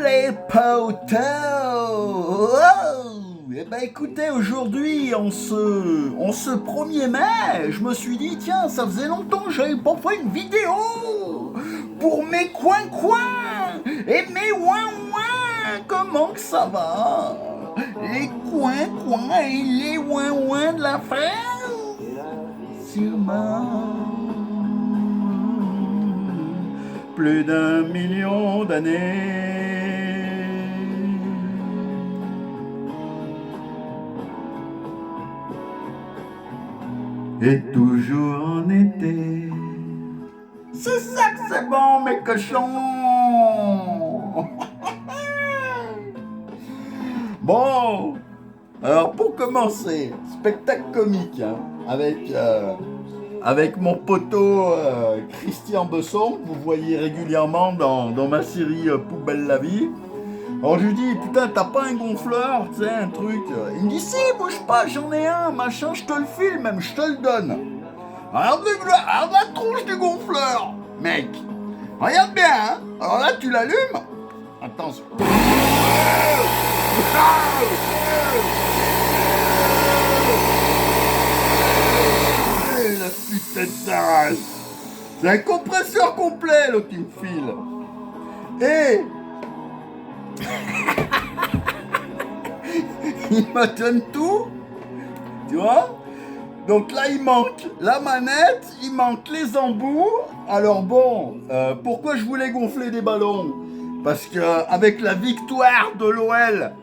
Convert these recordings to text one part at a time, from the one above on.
les potos! Eh ben écoutez, aujourd'hui, en ce 1er mai, je me suis dit, tiens, ça faisait longtemps que j'avais pas fait une vidéo pour mes coins-coins et mes ouin-ouin. Comment que ça va? Les coins-coins et les ouin-ouin de la France? Sûrement. Plus d'1 million d'années. Et toujours en été. C'est ça que c'est bon, mes cochons. Bon, alors pour commencer, spectacle comique, hein, avec mon poteau Christian Besson, que vous voyez régulièrement dans ma série Poubelle la vie. Alors je lui dis, putain, t'as pas un gonfleur, tu sais, un truc. Il me dit, si, bouge pas, j'en ai un, machin, je te le file même, je te le donne. Regarde la tronche du gonfleur, mec. Regarde bien, hein. Alors là, tu l'allumes. Attention. La putain de sa race. C'est un compresseur complet, l'autre qui me file. Et il me donne tout, tu vois. Donc là, il manque la manette, il manque les embouts. Alors bon, pourquoi je voulais gonfler des ballons? Parce que avec la victoire de l'OL,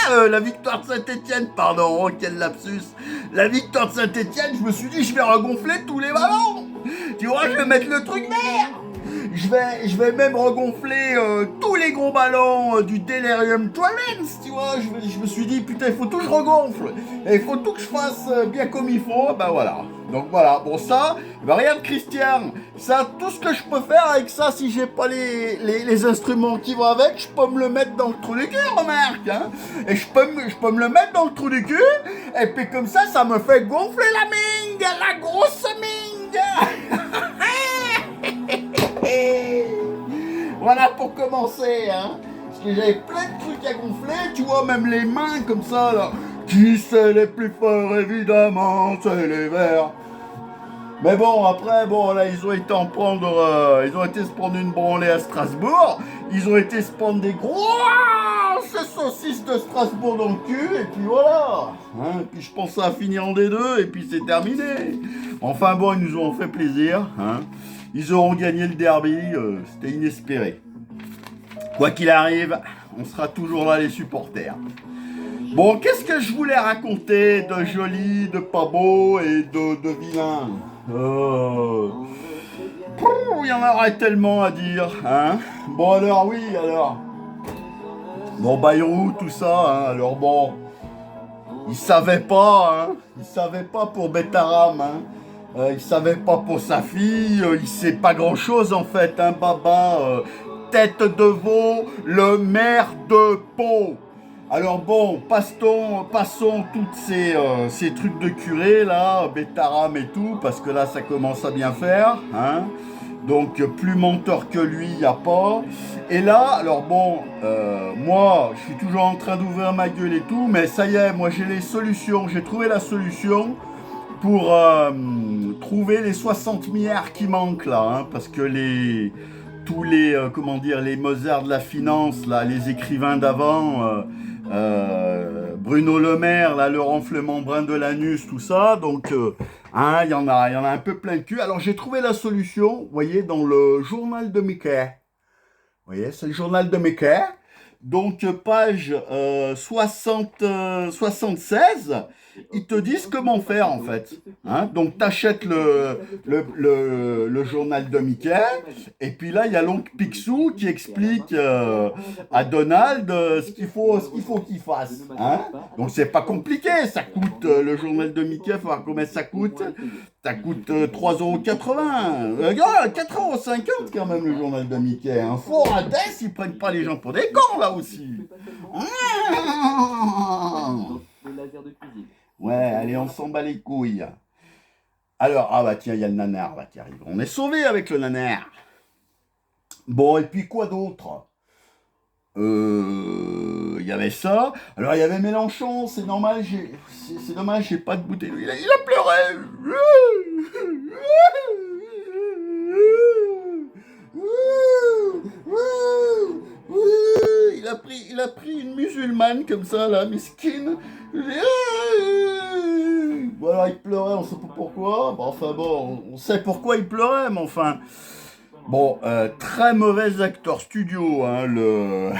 la victoire de Saint-Etienne, pardon, oh, quel lapsus. La victoire de Saint-Etienne, je me suis dit, je vais regonfler tous les ballons. Tu vois, je vais mettre le truc vert. Je vais même regonfler tous les gros ballons du Delirium Tremens, tu vois. Je me suis dit, putain, il faut tout que je regonfle. Et il faut tout que je fasse bien comme il faut. Ben voilà. Donc voilà. Bon, ça, ben regarde, Christian. Ça, tout ce que je peux faire avec ça, si j'ai pas les instruments qui vont avec, je peux me le mettre dans le trou du cul, remarque. Hein. Et je peux me le mettre dans le trou du cul. Et puis comme ça me fait gonfler la mingue, la grosse mingue. Voilà pour commencer, hein. Parce que j'avais plein de trucs à gonfler, tu vois, même les mains comme ça, là. Qui c'est les plus forts, évidemment, c'est les verts. Mais bon, après, bon, là, ils ont été se prendre une branlée à Strasbourg. Ils ont été se prendre des grosses saucisses de Strasbourg dans le cul, et puis voilà. Hein, puis je pense que ça a fini en D2, et puis c'est terminé. Enfin bon, ils nous ont fait plaisir, hein. Ils auront gagné le derby, c'était inespéré. Quoi qu'il arrive, on sera toujours là les supporters. Bon, qu'est-ce que je voulais raconter de joli, de pas beau et de vilain? Il y en aurait tellement à dire, hein. Bon alors oui, alors. Bon, Bayrou, tout ça, hein, alors bon. Ils savaient pas, hein. Ils savaient pas pour Betaram, hein. Il savait pas pour sa fille, il sait pas grand chose en fait, hein, Baba, tête de veau, le maire de Pau. Alors bon, passons toutes ces trucs de curé là, Betaram et tout, parce que là ça commence à bien faire, hein. Donc plus menteur que lui, il n'y a pas. Et là, alors bon, moi je suis toujours en train d'ouvrir ma gueule et tout, mais ça y est, moi j'ai les solutions, j'ai trouvé la solution pour trouver les 60 milliards qui manquent là, hein, parce que tous les les Mozart de la finance, là, les écrivains d'avant, Bruno Le Maire, là, le renflement brun de l'anus, tout ça, donc hein, il y en a un peu plein le cul. Alors j'ai trouvé la solution, vous voyez, dans le journal de Mickey. Vous voyez, c'est le journal de Mickey. Donc page 76, ils te disent comment faire en fait. Hein, donc t'achètes le journal de Mickey, et puis là il y a l'oncle Picsou qui explique à Donald ce qu'il faut qu'il fasse. Hein. Donc c'est pas compliqué, ça coûte le journal de Mickey, il faut voir combien ça coûte. Ça coûte 3,80 €. 4,50 € quand même le journal de Mickey. Un fort à Dess, ils prennent pas les gens pour des cons là aussi. Ouais, allez, on s'en bat les couilles. Alors, ah bah tiens, il y a le nanar là qui arrive. On est sauvé avec le nanar. Bon, et puis quoi d'autre? Il y avait ça. Alors il y avait Mélenchon, c'est normal, c'est dommage, j'ai pas de bouteille. Il a pleuré. Il a pris une musulmane comme ça, là, mesquine. Voilà, il pleurait, on sait pas pourquoi. Bon, enfin bon, on sait pourquoi il pleurait, mais enfin. Bon, très mauvais acteur studio, hein, le...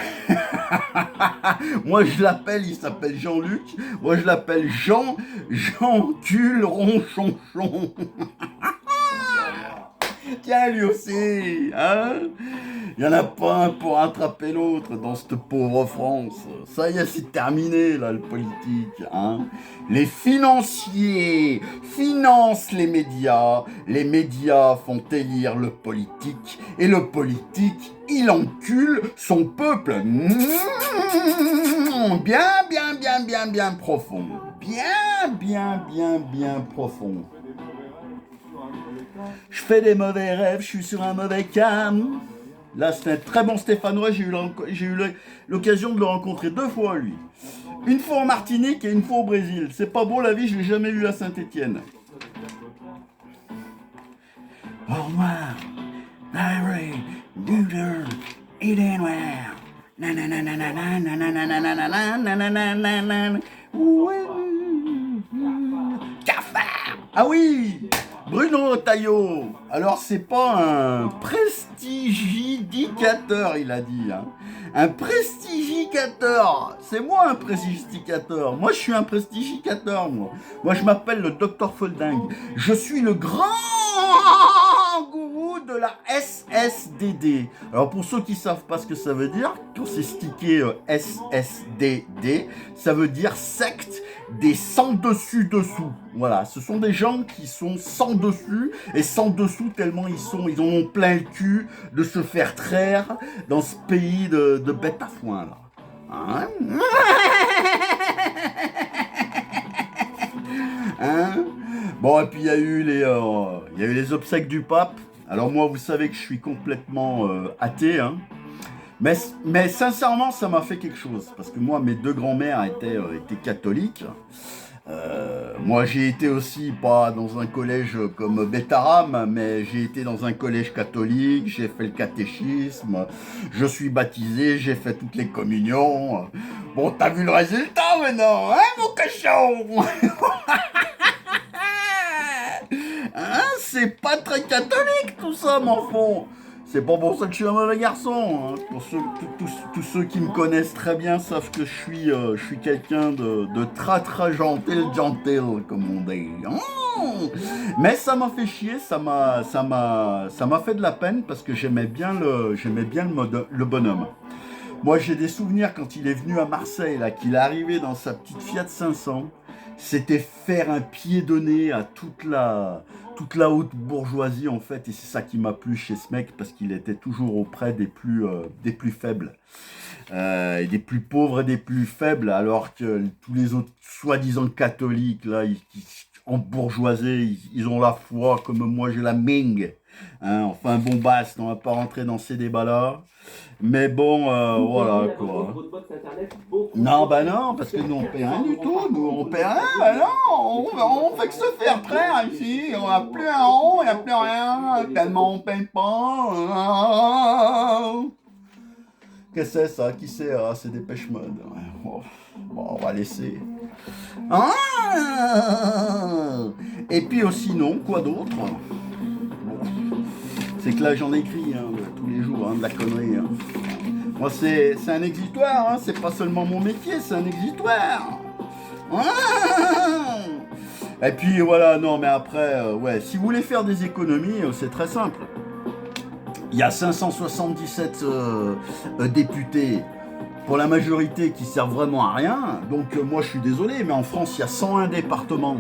Moi je l'appelle, il s'appelle Jean-Luc. Moi je l'appelle Jean Cul Ronchonchon. Tiens, lui aussi, hein. Il n'y en a pas un pour attraper l'autre dans cette pauvre France. Ça y est, c'est terminé, là, le politique, hein. Les financiers financent les médias font élire le politique, et le politique, il encule son peuple. Bien profond. Bien profond. Je fais des mauvais rêves, je suis sur un mauvais cam. Là, c'est un très bon Stéphanois, j'ai eu l'occasion de le rencontrer 2 fois, lui. Une fois en Martinique et une fois au Brésil. C'est pas beau la vie, je l'ai jamais eu à Saint-Étienne. Au revoir. Larry, Duder, Edenware. Cafard. Ah oui, Bruno Taillot. Alors c'est pas un prestigidicateur, il a dit. Hein. Un prestigicateur. C'est moi un prestigicateur. Moi je suis un prestigicateur. Moi je m'appelle le Dr Folding. Je suis le grand gourou de la SSDD. Alors pour ceux qui savent pas ce que ça veut dire, quand c'est stické SSDD, ça veut dire secte des sans dessus dessous. Voilà, ce sont des gens qui sont sans dessus et sans dessous tellement ils en ont plein le cul de se faire traire dans ce pays de bêtes à foin là. Hein? Hein? Bon, et puis il y a eu les obsèques du pape. Alors moi, vous savez que je suis complètement athée, hein. Mais sincèrement, ça m'a fait quelque chose. Parce que moi, mes 2 grands-mères étaient catholiques. Moi, j'ai été aussi, pas dans un collège comme Bétaram, mais j'ai été dans un collège catholique, j'ai fait le catéchisme, je suis baptisé, j'ai fait toutes les communions. Bon, t'as vu le résultat maintenant, hein, mon cochon? Hein, c'est pas très catholique tout ça, mon fond. C'est pas pour ça que je suis un mauvais garçon. Hein. Tous ceux qui me connaissent très bien savent que je suis quelqu'un de très gentil, comme on dit. Mais ça m'a fait chier, ça m'a fait de la peine parce que j'aimais bien le bonhomme. Moi, j'ai des souvenirs quand il est venu à Marseille, là, qu'il est arrivé dans sa petite Fiat 500. C'était faire un pied de nez à toute la haute bourgeoisie, en fait. Et c'est ça qui m'a plu chez ce mec, parce qu'il était toujours auprès des plus faibles. Et des plus pauvres et des plus faibles, alors que tous les autres soi-disant catholiques, là, en bourgeoisie, ils ont la foi, comme moi j'ai la Ming. Hein, enfin, bon, basta, on va pas rentrer dans ces débats-là. Mais bon, voilà, quoi. Non, bah non, parce que nous, on paie rien du tout. Nous, on paie rien, bah non. On fait que se faire traire ici. On n'a plus un rond, il n'y a plus rien. Tellement on paye pas. Qu'est-ce que c'est, ça? Qui c'est? Ah, c'est Dépêche Mode. Bon, on va laisser. Ah, et puis aussi, non, quoi d'autre? C'est que là j'en écris hein, tous les jours, hein, de la connerie. Hein. Moi c'est un exitoire, hein, c'est pas seulement mon métier, c'est un exitoire. Et puis voilà, non mais après, ouais, si vous voulez faire des économies, c'est très simple. Il y a 577 députés pour la majorité qui servent vraiment à rien. Donc moi je suis désolé, mais en France il y a 101 départements.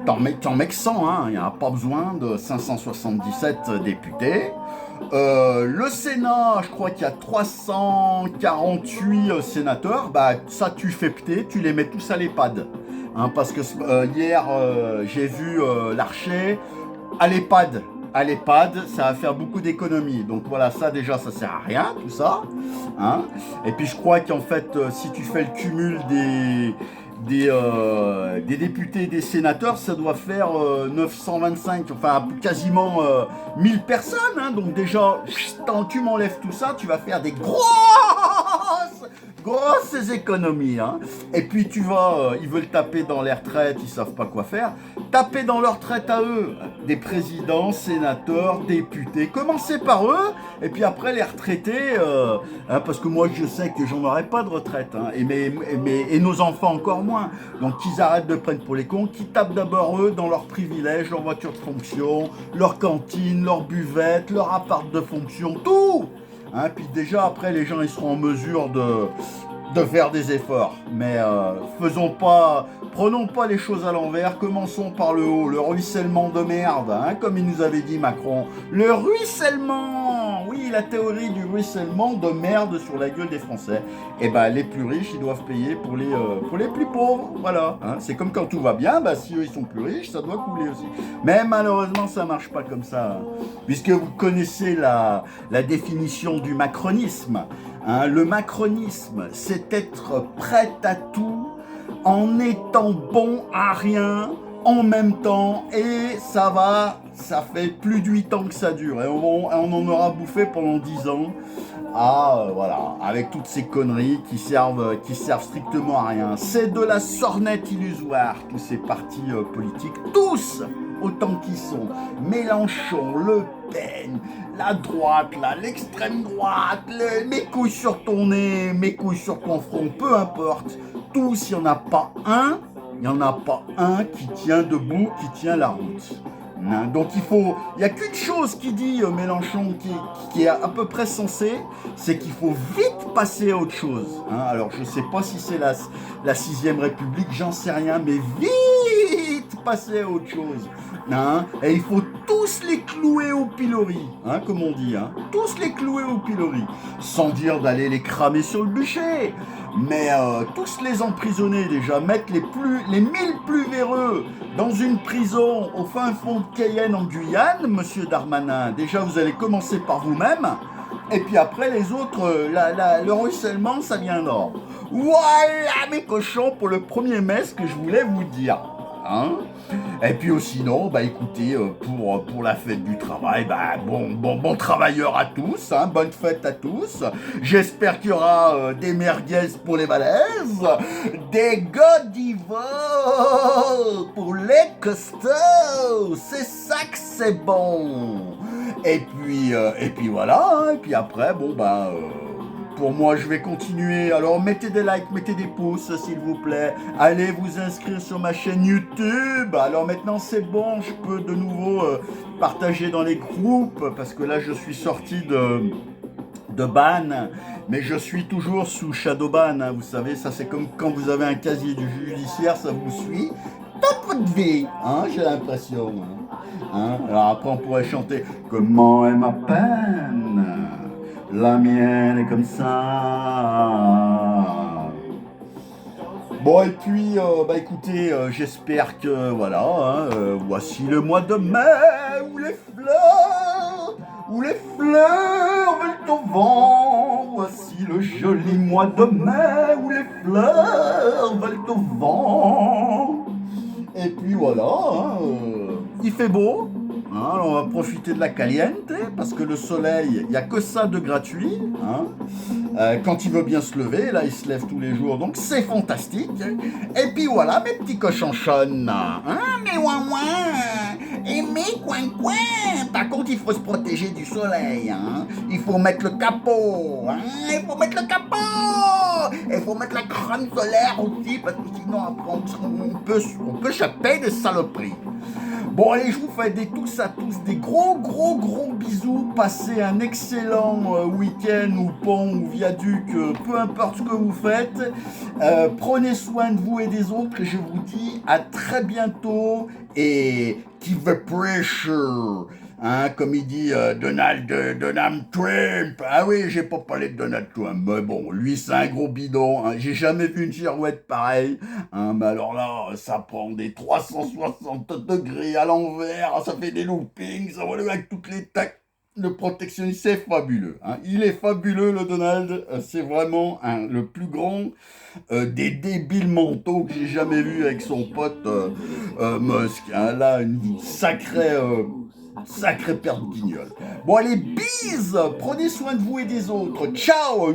T'en mets que 100, hein. Il n'y a pas besoin de 577 députés. Le Sénat, je crois qu'il y a 348 sénateurs. Bah, ça, tu fais péter, tu les mets tous à l'EHPAD. Hein, parce que hier, j'ai vu Larcher à l'EHPAD. à l'EHPAD, ça va faire beaucoup d'économies. Donc voilà, ça déjà, ça sert à rien, tout ça. Hein. Et puis je crois qu'en fait, si tu fais le cumul des députés et des sénateurs, ça doit faire 925, enfin quasiment 1000 personnes. Hein. Donc déjà, quand tu m'enlèves tout ça, tu vas faire des grosses économies. Hein. Et puis tu vas, ils veulent taper dans les retraites, ils savent pas quoi faire. Taper dans leurs retraites à eux, des présidents, sénateurs, députés. Commencez par eux, et puis après les retraités, hein, parce que moi je sais que j'en aurai pas de retraite, hein, et nos enfants encore moins. Donc qu'ils arrêtent de prendre pour les cons, qu'ils tapent d'abord eux dans leurs privilèges, leur voiture de fonction, leur cantine, leur buvette, leur appart de fonction, tout. Hein, puis déjà après les gens ils seront en mesure de faire des efforts. Mais prenons pas les choses à l'envers, commençons par le haut, le ruissellement de merde, hein, comme il nous avait dit Macron. Le ruissellement, oui, la théorie du ruissellement de merde sur la gueule des Français. Et ben les plus riches, ils doivent payer pour les plus pauvres, voilà. Hein. C'est comme quand tout va bien, bah, si eux ils sont plus riches, ça doit couler aussi. Mais malheureusement, ça marche pas comme ça, hein, puisque vous connaissez la définition du macronisme. Hein, le macronisme, c'est être prêt à tout en étant bon à rien en même temps, et ça fait plus de 8 ans que ça dure, et on en aura bouffé pendant 10 ans. Ah, voilà, avec toutes ces conneries qui servent strictement à rien. C'est de la sornette illusoire, tous ces partis politiques, tous autant qu'ils sont. Mélenchon, Le Pen, la droite, là, l'extrême droite, mes couilles sur ton nez, mes couilles sur ton front, peu importe. Tous, il n'y en a pas un qui tient debout, qui tient la route. Hein, donc il n'y a qu'une chose qui dit Mélenchon qui est à peu près sensé, c'est qu'il faut vite passer à autre chose. Hein, alors je ne sais pas si c'est la 6ème République, j'en sais rien, mais vite passer à autre chose. Hein, et il faut tous les clouer au pilori, hein, comme on dit, hein, tous les clouer au pilori, sans dire d'aller les cramer sur le bûcher. Mais tous les emprisonner déjà, mettre les 1000 plus véreux dans une prison au fin fond de Cayenne en Guyane, monsieur Darmanin. Déjà, vous allez commencer par vous-même, et puis après les autres, le ruissellement, ça viendra. Voilà mes cochons pour le 1er mai, ce que je voulais vous dire. Hein, et puis sinon, bah écoutez, pour la fête du travail, bah bon travailleur à tous, hein, bonne fête à tous. J'espère qu'il y aura des merguez pour les balaises, des godivos pour les costauds. C'est ça que c'est bon. Et puis voilà, hein, et puis après, pour moi, je vais continuer. Alors, mettez des likes, mettez des pouces, s'il vous plaît. Allez vous inscrire sur ma chaîne YouTube. Alors maintenant, c'est bon, je peux de nouveau partager dans les groupes, parce que là, je suis sorti de ban, mais je suis toujours sous Shadowban. Hein, vous savez, ça c'est comme quand vous avez un casier du judiciaire, ça vous suit toute votre vie. Hein, j'ai l'impression. Hein. Alors après, on pourrait chanter « Comment est ma peine ?» La mienne est comme ça. Bon, et puis, écoutez, j'espère que, voilà, hein, voici le mois de mai où les fleurs veulent au vent. Voici le joli mois de mai où les fleurs veulent au vent. Et puis voilà, hein, il fait beau. Hein, alors on va profiter de la caliente, parce que le soleil, il n'y a que ça de gratuit. Hein. Quand il veut bien se lever, là il se lève tous les jours, donc c'est fantastique. Et puis voilà mes petits cochonchonnes, hein, mes ouin-ouin et mes coin-coin. Par contre, il faut se protéger du soleil. Hein. Il faut mettre le capot. Hein. Il faut mettre le capot. Il faut mettre la crème solaire aussi, parce que sinon après on peut choper des saloperies. Bon, allez, je vous fais tous à tous des gros bisous. Passez un excellent week-end ou pont ou viaduc, peu importe ce que vous faites. Prenez soin de vous et des autres, et je vous dis à très bientôt. Et keep the pressure. Hein, comme il dit Donald Trump. Ah oui, j'ai pas parlé de Donald Trump, mais bon, lui c'est un gros bidon. Hein. J'ai jamais vu une girouette pareille. Hein, mais alors là, ça prend des 360 degrés à l'envers, ça fait des loopings, ça va avec toutes les tacs. Le protectionniste, c'est fabuleux. Hein. Il est fabuleux, le Donald. C'est vraiment le plus grand des débiles mentaux que j'ai jamais vu avec son pote Musk. Hein. Là, une sacrée paire de guignols. Bon, allez, bise. Prenez soin de vous et des autres. Ciao.